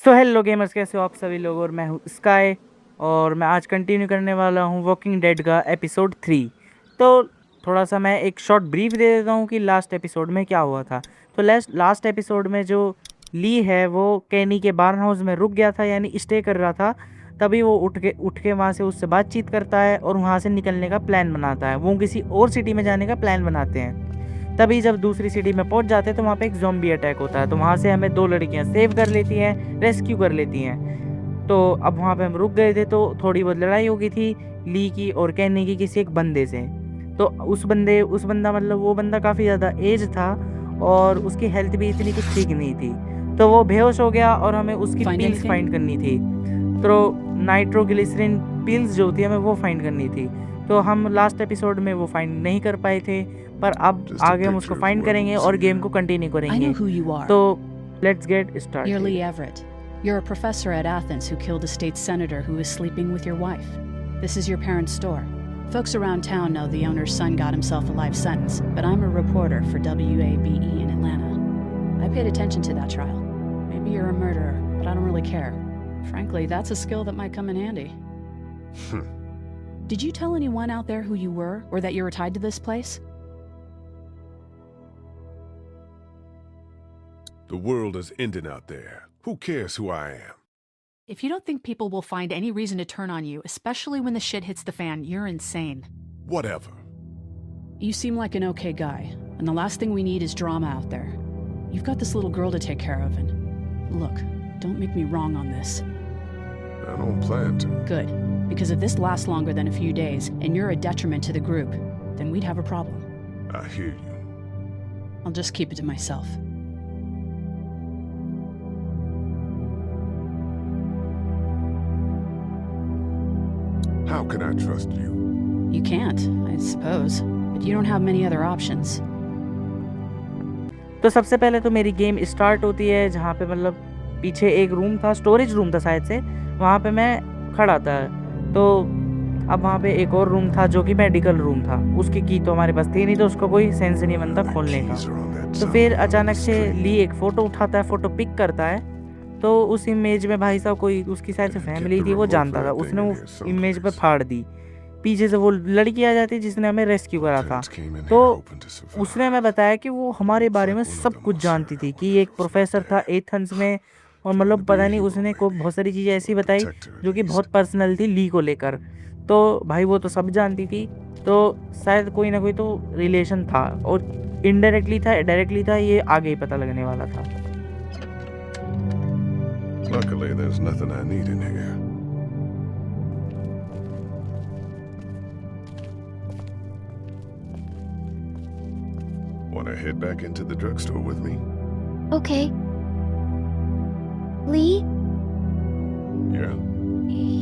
So hello gamers, कैसे हो आप सभी लोग। और मैं हूँ स्काई और मैं आज कंटिन्यू करने वाला हूँ वॉकिंग डेड का एपिसोड 3। तो थोड़ा सा मैं एक शॉर्ट ब्रीफ दे देता हूँ कि लास्ट एपिसोड में क्या हुआ था। तो लास्ट एपिसोड में जो ली है वो कैनी के बार्न हाउस में रुक गया था, यानी स्टे कर रहा था। तभी वो उठ के वहाँ से उससे बातचीत करता है और वहाँ से निकलने का प्लान बनाता है। वो किसी और सिटी में जाने का प्लान बनाते हैं। तभी जब दूसरी सिटी में पहुंच जाते हैं तो वहाँ पे एक ज़ॉम्बी अटैक होता है। तो वहाँ से हमें दो लड़कियाँ सेव कर लेती हैं, रेस्क्यू कर लेती हैं। तो अब वहाँ पे हम रुक गए थे, तो थोड़ी बहुत लड़ाई हो गई थी ली की और कैनी की किसी एक बंदे से। तो उस बंदा मतलब वो बंदा काफ़ी ज़्यादा एज था और उसकी हेल्थ भी इतनी कुछ ठीक नहीं थी। तो वो बेहोश हो गया और हमें उसकी Find पिल्स anything? फाइंड करनी थी। तो नाइट्रोग्लिसरीन पिल्स जो होती है हमें वो फाइंड करनी थी। तो हम लास्ट एपिसोड में वो फाइंड नहीं कर पाए थे, पर अब Just a आगे हम उसको picture of फाइंड whoever करेंगे was और here. गेम को कंटिन्यू I करेंगे। know who you are. तो let's get You're started. Lee Everett. You're a professor at Athens who killed a state senator who was sleeping with your wife. This is your parents' store. Folks around town know the owner's son got himself a life sentence, but I'm a reporter for WABE in Atlanta. I paid attention to that trial. Maybe you're a murderer, but I don't really care. Frankly, that's a skill that might come in handy. Did you tell anyone out there who you were or that you were tied to this place? The world is ending out there. Who cares who I am? If you don't think people will find any reason to turn on you, especially when the shit hits the fan, you're insane. Whatever. You seem like an okay guy, and the last thing we need is drama out there. You've got this little girl to take care of, and look, don't make me wrong on this. I don't plan to. Good, because if this lasts longer than a few days, and you're a detriment to the group, then we'd have a problem. I hear you. I'll just keep it to myself. How can I trust you? You can't, I suppose, but you don't have many other options. तो सबसे पहले तो मेरी game start होती है जहाँ पे मतलब पीछे एक रूम था, स्टोरेज रूम था शायद से, वहाँ पे मैं खड़ा था। तो अब वहाँ पे एक और रूम था जो कि मेडिकल रूम था। उसकी की तो हमारे पास थी नहीं, तो उसको कोई सेंस नहीं बनता खोलने का। Keys are on that तो sign फिर on the अचानक से screen. ली एक फ़ोटो उठाता है, फ़ोटो पिक करता है। तो उस इमेज में भाई साहब कोई उसकी शायद से फैमिली थी, वो जानता था। उसने वो इमेज पे फाड़ दी। पीछे से वो लड़की आ जाती जिसने हमें रेस्क्यू करा था। Friends came in तो here hoping to survive. उसने हमें बताया कि वो हमारे बारे में सब कुछ जानती थी, कि एक प्रोफेसर था एथेंस में, और मतलब पता नहीं उसने को बहुत सारी चीज़ें ऐसी बताई जो कि बहुत पर्सनल थी ली को लेकर। तो भाई वो तो सब जानती थी, तो शायद कोई ना कोई तो रिलेशन था, और इनडायरेक्टली था डायरेक्टली था, ये आगे ही पता लगने वाला था। Luckily, there's nothing I need in here. Want to head back into the drugstore with me? Okay. Lee, Yeah.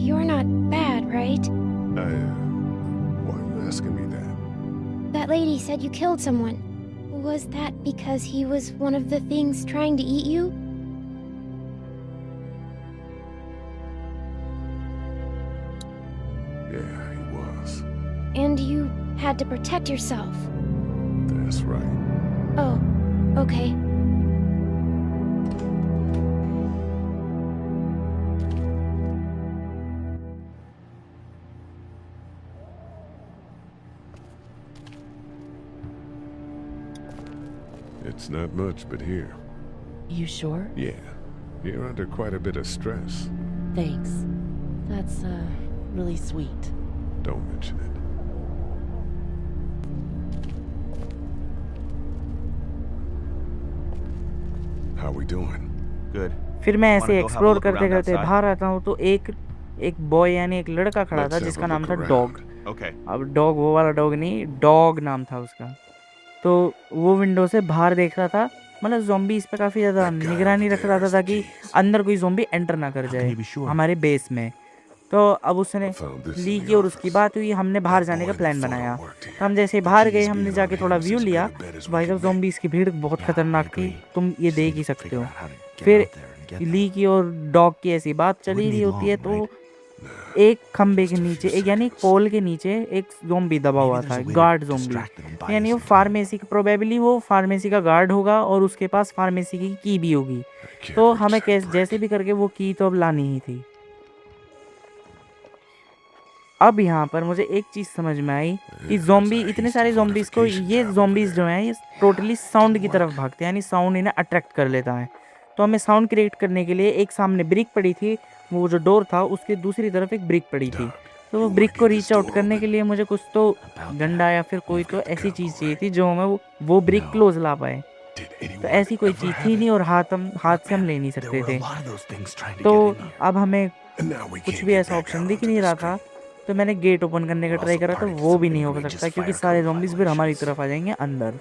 you're not bad, right? Why are you asking me that? That lady said you killed someone. Was that because he was one of the things trying to eat you? Yeah, he was. And you had to protect yourself. That's right. Oh, okay. It's not much, but here. You sure? Yeah. You're under quite a bit of stress. Thanks. That's, really sweet. Don't mention it. How we doing? Good. फिर मैं ऐसे Wanna go have a explore look करते around करते outside? बाहर आता हूँ, तो एक बॉय यानी एक लड़का खड़ा Let's था have जिसका a नाम look था around. डॉग। Okay. अब डॉग वो वाला डॉग नहीं, डॉग नाम था उसका। तो वो विंडो से बाहर देख रहा था, मतलब ज़ॉम्बी इस पे काफ़ी ज़्यादा That guy निगरानी over रख रहा there था is ताकि Keys. अंदर कोई ज़ॉम्बी एंटर ना कर How can जाए you be sure? हमारे बेस में। तो अब उसने I found this Lee in की the और उसकी office. बात हुई, हमने बाहर That जाने का boy in the plan photo बनाया। worked here. तो हम जैसे बाहर गए, Keys हमने being जाके on थोड़ा him is व्यू as लिया। big a bet as भाई we साहब can make. ज़ॉम्बीज़ की भीड़ बहुत Yeah, I खतरनाक थी, agree. तुम ये Just देख need ही to सकते figure हो। out how to get फिर out there and get Lee them. की और डॉग की ऐसी बात चली Wouldn't रही be होती है, long, तो right? एक खंबे के Just a नीचे, few एक यानी seconds. पोल के नीचे एक ज़ॉम्बी दबा Maybe हुआ there's था, a way to guard zombie. distract them and buy यानी us वो some time. फार्मेसी का, प्रोबेबली वो फार्मेसी का गार्ड होगा और उसके पास फार्मेसी की भी होगी। can't तो reach हमें that कैसे brick. जैसे भी करके वो की तो अब लानी ही थी। अब यहाँ पर मुझे एक चीज़ समझ में आई कि Yeah, ज़ॉम्बी that's a इतने hasty सारे ज़ॉम्बीज़ को fortification ये job over ज़ॉम्बीज़ जो there. हैं ये टोटली साउंड की तरफ work. भागते हैं, यानी साउंड इन्हें अट्रैक्ट कर लेता है। तो हमें साउंड क्रिएट करने के लिए एक सामने ब्रिक पड़ी थी, वो जो डोर था उसके दूसरी तरफ एक ब्रिक पड़ी थी। Doug, तो you वो wanna ब्रिक को get this reach out door करने के open? लिए मुझे कुछ तो About डंडा that. या फिर कोई You've तो got the ऐसी gun, चीज़ all चाहिए right. थी जो हमें वो ब्रिक No. क्लोज ला पाए। Did तो anyone ऐसी कोई ever चीज़ have थी it? नहीं और हाथ से हम ले नहीं There सकते were थे। a lot of those things trying to तो get in here. अब हमें And now we कुछ can't भी get ऐसा back ऑप्शन out दिख onto नहीं the रहा था, street. तो मैंने गेट ओपन करने का We're ट्राई also करा तो party to वो some भी नहीं हो egregious सकता क्योंकि fire सारे code ज़ॉम्बीज़ फिर हमारी violations. तरफ आ जाएंगे अंदर।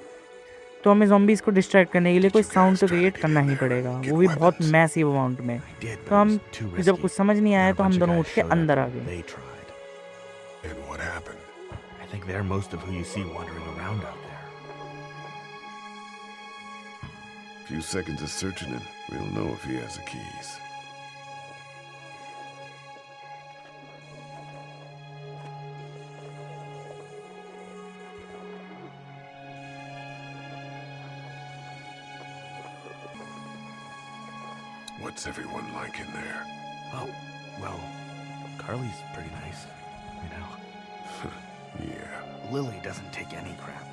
तो हमें ज़ॉम्बीज़ को डिस्ट्रैक्ट करने के लिए Did कोई you साउंड guys तो try to क्रिएट get करना in ही there पड़ेगा, and वो get भी बहुत weapons? मैसिव अमाउंट में। I did, but तो it हम was too जब risky. कुछ समझ नहीं Then आया a तो हम bunch of दोनों guys उठ के showed up अंदर आ and गए। they tried. And what happened? I think they're most of who you see wandering around out there. Few seconds of searching and we'll know if he has the keys. What's everyone like in there? Oh, well, Carly's pretty nice, you know. Yeah. Lily doesn't take any crap.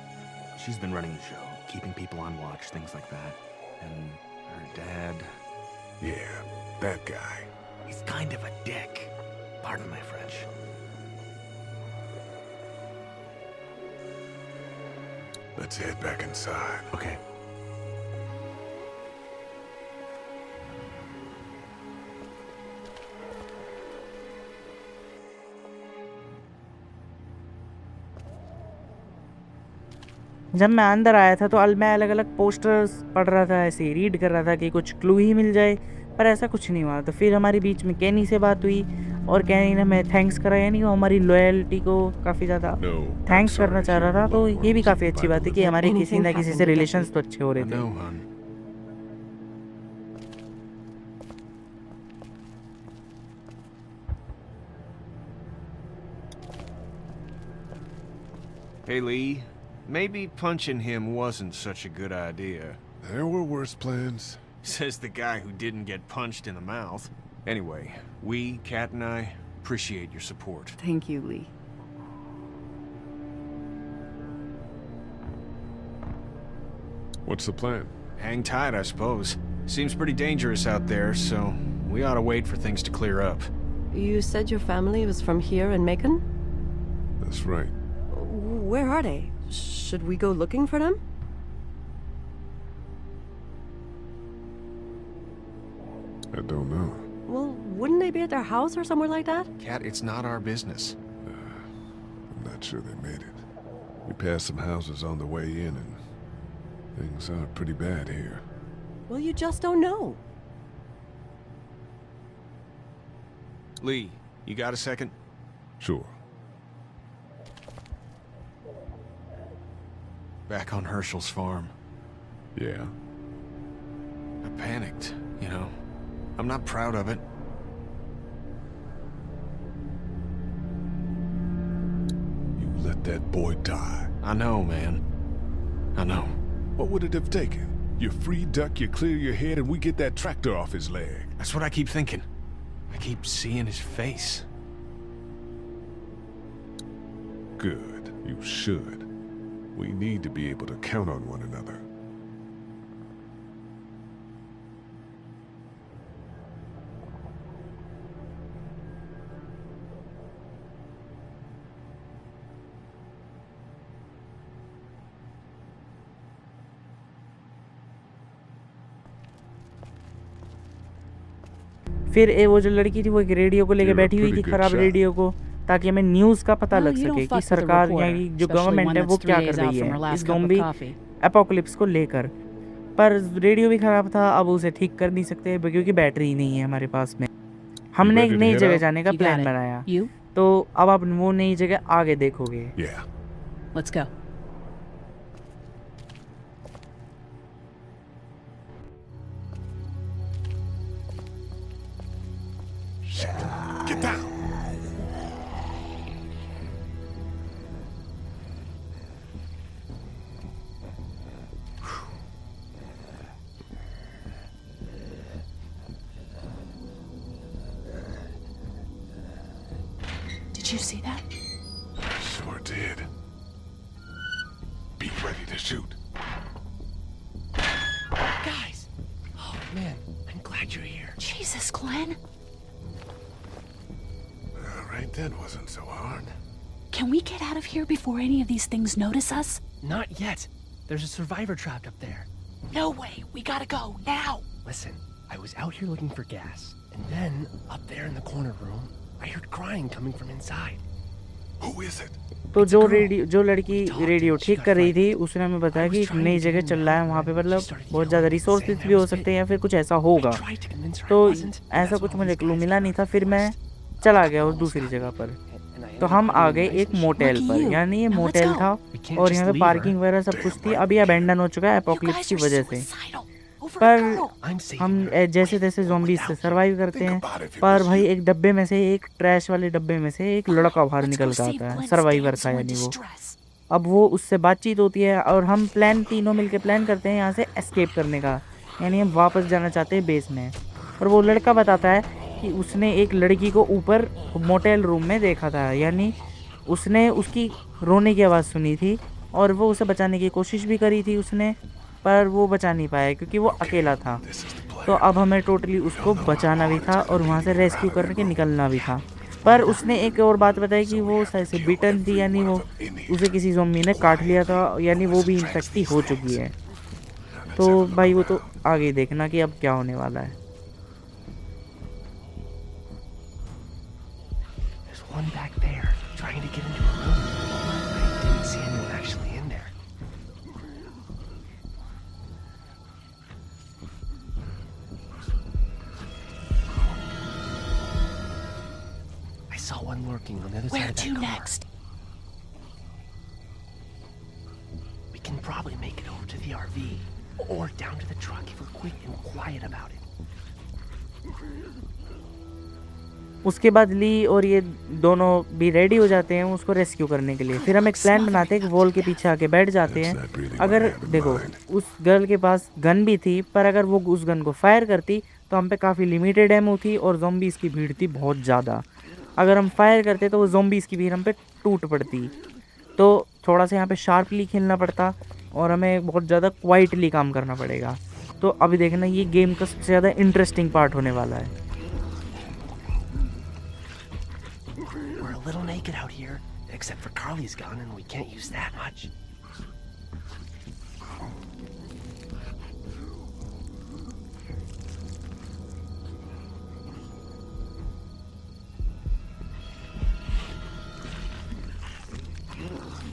She's been running the show, keeping people on watch, things like that. And her dad, Yeah, that guy. he's kind of a dick. Pardon my French. Let's head back inside. Okay. जब मैं अंदर आया था तो मैं अलग अलग posters पढ़ रहा था, ऐसे ही रीड कर रहा था कि कुछ क्लू ही मिल जाए, पर ऐसा कुछ नहीं हुआ। तो फिर हमारी बीच में कैनी से बात हुई और कैनी ने हमें थैंक्स करा, यानी वो हमारी लॉयल्टी को काफ़ी ज़्यादा No, I'm थैंक्स sorry करना to चाह hear रहा था। your तो loved ये भी ones काफ़ी by अच्छी बात है कि Lily. हमारे किसी Anything ना किसी happened से to get रिलेशंस me? तो अच्छे हो रहे I थे। know, hon. Hey, Lee. Maybe punching him wasn't such a good idea. There were worse plans. Says the guy who didn't get punched in the mouth. Anyway, we, Kat and I, appreciate your support. Thank you, Lee. What's the plan? Hang tight, I suppose. Seems pretty dangerous out there, so we ought to wait for things to clear up. You said your family was from here in Macon? That's right. Where are they? Should we go looking for them? I don't know. Well, wouldn't they be at their house or somewhere like that? Kat, it's not our business. I'm not sure they made it. We passed some houses on the way in and things are pretty bad here. Well, you just don't know. Lee, you got a second? Sure. Back on Herschel's farm. Yeah. I panicked, you know. I'm not proud of it. You let that boy die. I know, man. I know. What would it have taken? You free Duck, you clear your head, and we get that tractor off his leg. That's what I keep thinking. I keep seeing his face. Good. You should. We need to be able to count on one another. फिर वो जो लड़की थी वो एक radio को लेके You're a बैठी हुई थी, pretty good खराब shot. रेडियो को, ताकि हमें न्यूज़ का पता Well, लग you don't सके fuck कि with a सरकार reporter, यानी जो especially गवर्नमेंट one है वो that's क्या 3 कर days out रही from her है last इस cup of zombie coffee. Apocalypse को लेकर। पर रेडियो भी ख़राब था, अब उसे ठीक कर नहीं सकते क्योंकि बैटरी ही नहीं है हमारे पास में। हमने एक ready to नई head जगह out? जाने का You got प्लान it. बनाया, You? तो अब आप वो नई जगह आगे देखोगे। Yeah. Let's go. Get down! Did you see that? Sure did. Be ready to shoot. Guys! Oh man, I'm glad you're here. Jesus, Glenn. All right, that wasn't so hard. Can we get out of here before any of these things notice us? Not yet. There's a survivor trapped up there. No way. We gotta go now. Listen, I was out here looking for gas, and then, up there in the corner room, I heard crying coming from inside. Who is it? तो जो लड़की radio ठीक कर रही थी उसने हमें बताया कि एक नई जगह चल रहा है वहाँ पे, मतलब बहुत ज़्यादा रिसोर्सेज भी हो सकते हैं या फिर कुछ ऐसा होगा। तो ऐसा कुछ मुझे क्लू मिला नहीं था, फिर मैं चला गया उस दूसरी जगह पर। तो हम आ गए एक मोटेल पर, यानी ये मोटेल था और यहाँ पे पार्किंग वगैरह सब कुछ थी। अभी अबेंडन हो चुका है एपोक्लिप्स की वजह से, पर हम जैसे तैसे ज़ॉम्बीज से सरवाइव करते हैं। पर भाई एक डब्बे में से, एक ट्रैश वाले डब्बे में से एक लड़का बाहर निकल कर आता है, सर्वाइवर था यानी वो। अब वो उससे बातचीत होती है और हम तीनों मिलके प्लान करते हैं यहाँ से एस्केप करने का, यानी हम वापस जाना चाहते हैं बेस में। और वो लड़का बताता है कि उसने एक लड़की को ऊपर मोटेल रूम में देखा था, यानी उसने उसकी रोने की आवाज़ सुनी थी और वो उसे बचाने की कोशिश भी करी थी उसने, पर वो बचा नहीं पाया क्योंकि वो अकेला था। तो अब हमें टोटली उसको बचाना भी था और वहाँ से रेस्क्यू करके निकलना भी था। पर उसने एक और बात बताई कि वो शायद से बिटन थी, यानी वो उसे किसी ज़ॉम्बी ने काट लिया था, यानी वो भी इन्फेक्ट हो चुकी है। तो भाई वो तो आगे देखना कि अब क्या होने वाला है। One back there, trying to get into a room. I didn't see anyone actually in there. I saw one lurking on the other side Where of that to car. next? We can probably make it over to the RV, or down to the truck if we're quick and quiet about it. उसके बाद ली और ये दोनों भी ready हो जाते हैं उसको रेस्क्यू करने के लिए। फिर हम एक प्लान बनाते हैं कि वॉल के पीछे आके बैठ जाते हैं। अगर देखो उस गर्ल के पास गन भी थी, पर अगर वो उस गन को फायर करती तो हम पे काफ़ी लिमिटेड एमो थी और ज़ॉम्बीज़ की भीड़ थी बहुत ज़्यादा। अगर हम फायर करते तो वो ज़ॉम्बीज़ की भीड़ हम पे टूट पड़ती। तो थोड़ा सा यहाँ पे शार्पली खेलना पड़ता और हमें बहुत ज़्यादा क्वाइटली काम करना पड़ेगा। तो अभी देखना ये गेम का सबसे ज़्यादा इंटरेस्टिंग पार्ट होने वाला है। We're a little naked out here, except for Carly's gun, and we can't use that much.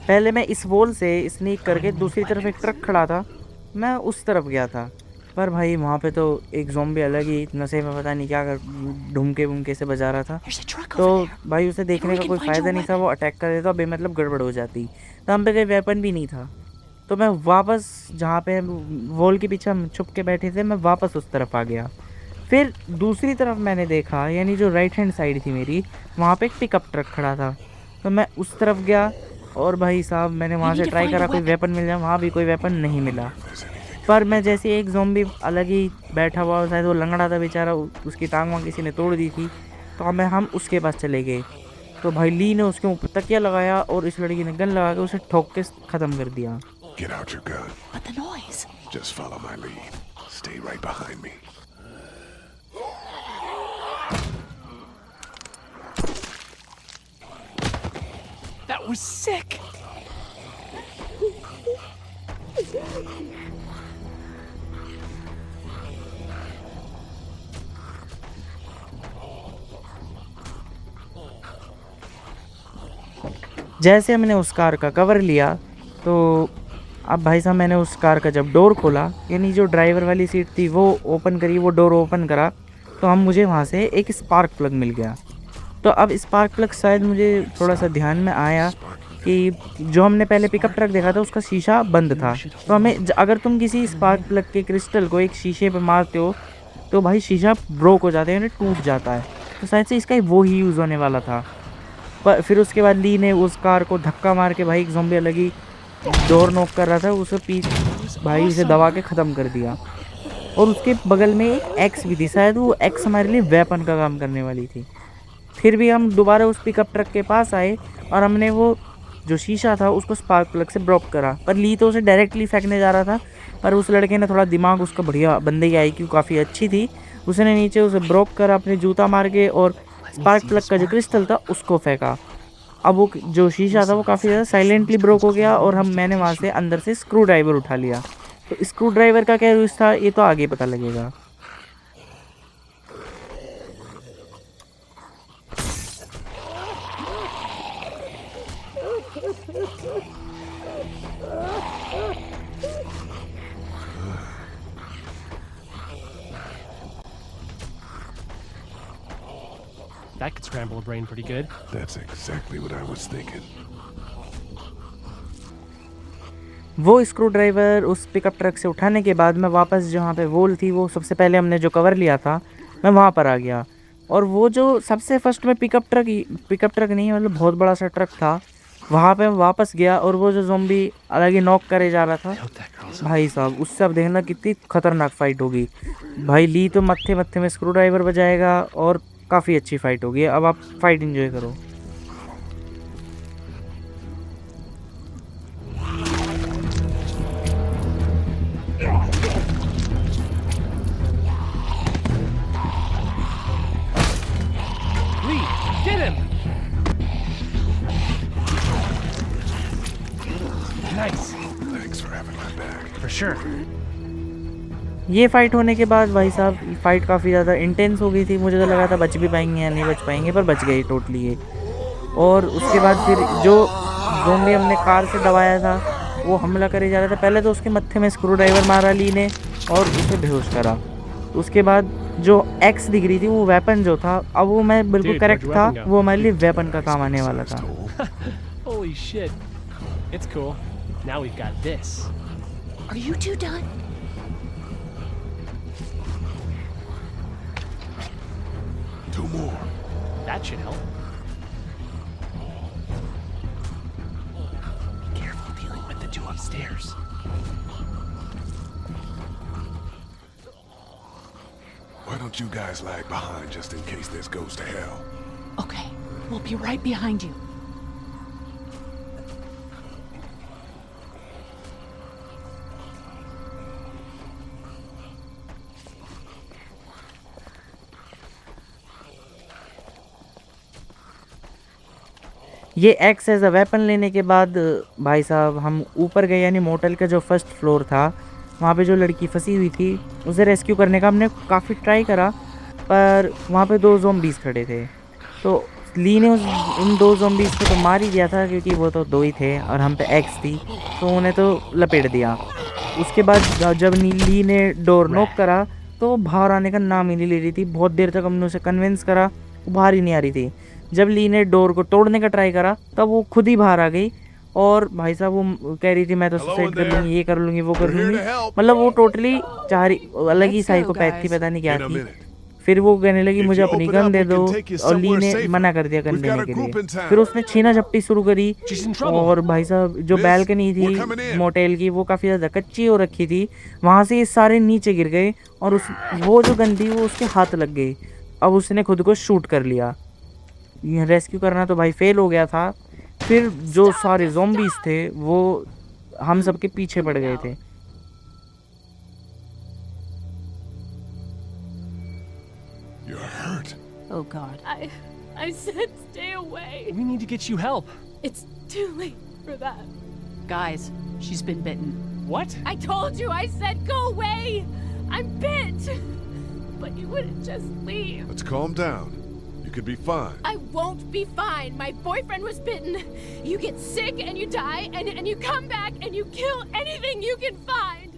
पहले मैं इस वॉल से स्नीक करके दूसरी तरफ एक ट्रक खड़ा था, मैं उस तरफ गया था। पर भाई वहाँ पे तो एक ज़ॉम्बी अलग ही नशे में पता नहीं क्या कर ढूंढके से बजा रहा था। तो भाई उसे देखने का कोई फ़ायदा नहीं था, वो अटैक कर देता बेमतलब गड़बड़ हो जाती। तो हम पे कोई वेपन भी नहीं था। तो मैं वापस जहाँ पे वॉल के पीछे हम छुप के बैठे थे, मैं वापस उस तरफ आ गया। फिर दूसरी तरफ मैंने देखा, यानी जो राइट हैंड साइड थी मेरी, वहाँ पे एक पिकअप ट्रक खड़ा था। तो मैं उस तरफ गया और भाई साहब मैंने वहाँ से ट्राई करा कोई वेपन मिल जाए, वहाँ भी कोई वेपन नहीं मिला। पर मैं जैसे एक ज़ॉम्बी अलग ही बैठा हुआ, शायद वो लंगड़ा था बेचारा, उसकी टांग वांग किसी ने तोड़ दी थी। तो हम उसके पास चले गए। तो भाई ली ने उसके ऊपर तकिया लगाया और इस लड़की ने गन लगा के उसे ठोक के ख़त्म कर दिया। Get out your gun. But the noise. Just follow my lead. Stay right behind me. That was sick! जैसे हमने उस कार का कवर लिया, तो अब भाई साहब मैंने उस कार का जब डोर खोला, यानी जो ड्राइवर वाली सीट थी वो ओपन करी, वो डोर ओपन करा, तो मुझे वहाँ से एक स्पार्क प्लग मिल गया। तो अब स्पार्क प्लग शायद मुझे थोड़ा सा ध्यान में आया कि जो हमने पहले पिकअप ट्रक देखा था उसका शीशा बंद था। तो हमें अगर तुम किसी स्पार्क प्लग के क्रिस्टल को एक शीशे पर मारते हो तो भाई शीशा ब्रोक हो जाता है, यानी टूट जाता है। तो शायद से इसका वो ही यूज़ होने वाला था। पर फिर उसके बाद ली ने उस कार को धक्का मार के, भाई एक ज़ॉम्बी अलग ही डोर नॉक कर रहा था, उसे भाई उसे दबा के ख़त्म कर दिया। और उसके बगल में एक एक्स भी थी, शायद वो एक्स हमारे लिए वेपन का काम करने वाली थी। फिर भी हम दोबारा उस पिकअप ट्रक के पास आए और हमने वो जो शीशा था उसको स्पार्क प्लग से ब्रोक करा, पर ली तो उसे डायरेक्टली फेंकने जा रहा था, पर उस लड़के ने थोड़ा दिमाग, उसका बढ़िया, बंदे की IQ काफ़ी अच्छी थी, उसने नीचे उसे ब्रोक करा अपने जूता मार के और स्पार्क प्लग का जो क्रिस्टल था उसको फेंका। अब वो जो शीशा था वो काफ़ी ज़्यादा साइलेंटली ब्रोक हो गया और मैंने वहाँ से अंदर से स्क्रू ड्राइवर उठा लिया। तो स्क्रू ड्राइवर का क्या यूज़ था ये तो आगे पता लगेगा। That could scramble a brain pretty good. That's exactly what I was thinking. वो स्क्रू ड्राइवर उस पिकअप ट्रक से उठाने के बाद मैं वापस जहाँ पे वोल थी, वो सबसे पहले हमने जो कवर लिया था, मैं वहाँ पर आ गया। और वो जो सबसे फर्स्ट में पिकअप ट्रक नहीं, मतलब बहुत बड़ा सा ट्रक था, वहाँ पे मैं वापस गया और वो जो ज़ॉम्बी अलग ही नॉक करे जा रहा था, भाई साहब उससे अब देखना कितनी खतरनाक फाइट होगी। भाई ली तो मत्थे में स्क्रू ड्राइवर बजाएगा और काफ़ी अच्छी फाइट होगी। अब आप फाइट एंजॉय करो। Lee, get him! Nice. Thanks for having my back. For sure. ये फाइट होने के बाद भाई साहब फाइट काफ़ी ज़्यादा इंटेंस हो गई थी। मुझे तो लगा था बच भी पाएंगे या नहीं बच पाएंगे, पर बच गई टोटली ये। और उसके बाद फिर जो ज़ॉम्बी हमने कार से दबाया था वो हमला करे जा रहा था। पहले तो उसके मत्थे में स्क्रू ड्राइवर मारा ली ने और उसे बेहोश करा। उसके बाद जो एक्स दिख रही थी वो वेपन जो था, अब वो मैं बिल्कुल करेक्ट था, वो हमारे लिए वेपन का काम आने वाला था। Holy shit. It's cool. Now we've got this. Are you two done? Two more. That should help. Be careful dealing with the two upstairs. Why don't you guys lag behind just in case this goes to hell? Okay, we'll be right behind you. ये x as a weapon लेने के बाद भाई साहब हम ऊपर गए, यानी मोटल का जो फर्स्ट फ्लोर था वहाँ पे जो लड़की फंसी हुई थी उसे रेस्क्यू करने का हमने काफ़ी ट्राई करा, पर वहाँ पे 2 ज़ॉम्बीज़ खड़े थे। तो ली ने उन 2 ज़ॉम्बीज़ को तो मार ही दिया था क्योंकि वो तो 2 ही थे और हम पे एक्स थी, तो उन्हें तो लपेट दिया। उसके बाद जब ली ने डोर नॉक करा तो वो बाहर आने का नाम ही नहीं ले रही थी। बहुत देर तक हमने उसे कन्विंस करा, वो बाहर ही नहीं आ रही थी। जब ली ने डोर को तोड़ने का ट्राई करा तब वो खुद ही बाहर आ गई और भाई साहब वो कह रही थी मैं तो सुसाइड कर लूँगी, ये कर लूँगी, वो कर लूँगी। मतलब वो टोटली चाह रही, अलग ही साइकोपैथ थी, पता नहीं क्या थी। फिर वो कहने लगी मुझे अपनी गन दे दो और ली ने मना कर दिया गन देने के लिए। फिर उसने छीना झपटी शुरू करी और भाई साहब जो बैल्कनी थी मोटेल की वो काफ़ी ज़्यादा कच्ची हो रखी थी, वहाँ से ये सारे नीचे गिर गए और वो जो गन थी वो उसके हाथ लग गई। अब उसने खुद को शूट कर लिया। रेस्क्यू करना तो भाई फेल हो गया था। फिर जो सारे ज़ॉम्बीज़ थे वो हम सबके पीछे पड़ गए थे। You're hurt. Oh God. I said stay away. We need to get you help. It's too late for that. Guys, she's been bitten. What? I told you, I said go away. I'm bit. But you wouldn't just leave. Let's calm down. You could be fine. I won't be fine. My boyfriend was bitten. You get sick and you die and you come back and you kill anything you can find.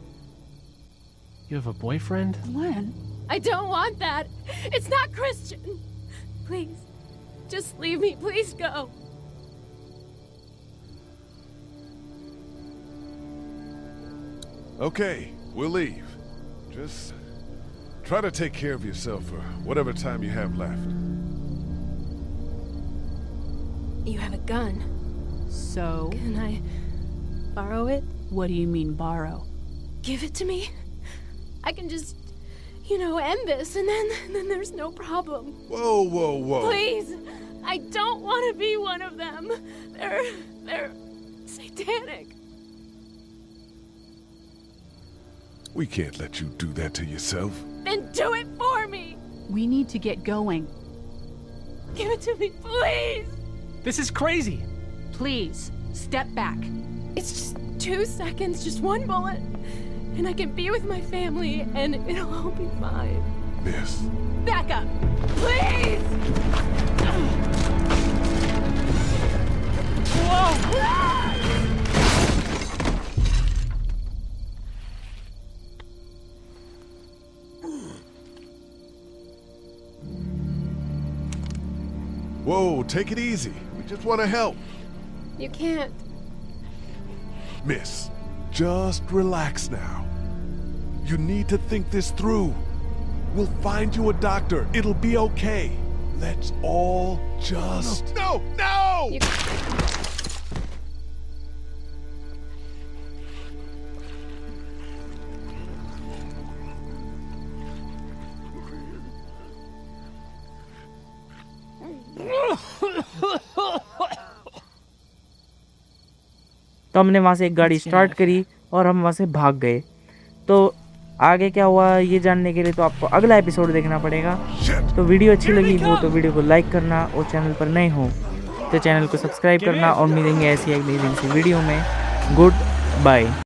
You have a boyfriend? When? I don't want that. It's not Christian. Please, just leave me. Please go. Okay, we'll leave. Just try to take care of yourself for whatever time you have left. You have a gun. So, Can I borrow it? what do you mean borrow? Give it to me? I can just end this, and then there's no problem. Whoa, whoa, whoa. Please, I don't want to be one of them. They're satanic. We can't let you do that to yourself. Then do it for me. We need to get going. Give it to me, please. This is crazy. Please, step back. It's just 2 seconds, just one bullet, and I can be with my family, and it'll all be fine. Miss. Back up, please. Whoa, take it easy. We just want to help. You can't. Miss, just relax now. You need to think this through. We'll find you a doctor. It'll be okay. Let's all just... No! No! You- तो हमने वहाँ से एक गाड़ी start करी और हम वहाँ से भाग गए। तो आगे क्या हुआ ये जानने के लिए तो आपको अगला एपिसोड देखना पड़ेगा। तो वीडियो अच्छी लगी हो तो वीडियो को लाइक करना, और चैनल पर नए हो तो चैनल को सब्सक्राइब करना, और मिलेंगे ऐसी एक नई वीडियो में। Good bye.